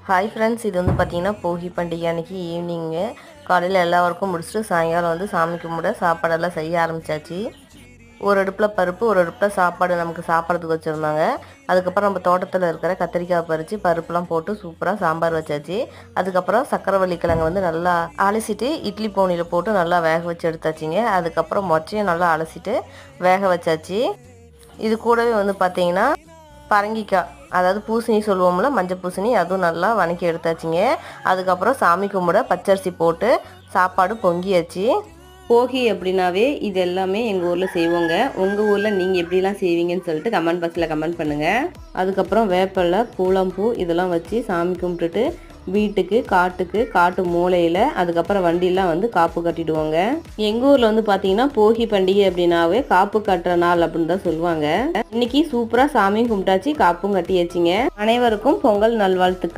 Hi friends, இது வந்து பார்த்தீங்கன்னா போகி பண்டிகை அன்றைக்கி ஈவினிங்கு காலையில் எல்லா ஒர்க்கும் முடிச்சுட்டு சாயங்காலம் வந்து சாமி கும்பிட சாப்பாடெல்லாம் செய்ய ஆரம்பித்தாச்சு. ஒரு அடுப்பில் பருப்பு, ஒரு அடுப்பில் சாப்பாடு நமக்கு சாப்பிட்றதுக்கு வச்சுருந்தாங்க. அதுக்கப்புறம் நம்ம தோட்டத்தில் இருக்கிற கத்திரிக்காய் பறித்து பருப்புலாம் போட்டு சூப்பராக சாம்பார் வச்சாச்சு. அதுக்கப்புறம் சக்கரவள்ளி கிழங்கு வந்து நல்லா அலசிட்டு இட்லி போனியில் போட்டு நல்லா வேக வச்சு எடுத்தாச்சுங்க. அதுக்கப்புறம் மொச்சையும் நல்லா அலசிட்டு வேக வச்சாச்சு. இது கூடவே வந்து பார்த்தீங்கன்னா பரங்கிக்காய், அதாவது பூசணி சொல்லுவோம்ல, மஞ்சள் பூசணி, அதுவும் நல்லா வதக்கி எடுத்தாச்சுங்க. அதுக்கப்புறம் சாமி கும்பிட பச்சரிசி போட்டு சாப்பாடு பொங்கியாச்சு. போகி அப்படின்னாவே இது எல்லாமே எங்கள் ஊரில் செய்வோங்க. உங்கள் ஊரில் நீங்கள் எப்படிலாம் செய்வீங்கன்னு சொல்லிட்டு கமெண்ட் பாக்ஸில் கமெண்ட் பண்ணுங்கள். அதுக்கப்புறம் வேப்பிலை, பூளம்பூ இதெல்லாம் வச்சு சாமி கும்பிட்டுட்டு வீட்டுக்கு, காட்டுக்கு, காட்டு மூலையில் அதுக்கப்புறம் வண்டியெலாம் வந்து காப்பு கட்டிடுவோங்க. எங்கள் ஊரில் வந்து பார்த்தீங்கன்னா போகி பண்டிகை அப்படின்னாவே காப்பு கட்டுற நாள் அப்படின்னு தான் சொல்லுவாங்க. இன்னைக்கு சூப்பராக சாமியும் கும்பிட்டாச்சு, காப்பும் கட்டியாச்சுங்க. அனைவருக்கும் பொங்கல் நல்வாழ்த்துக்கள்.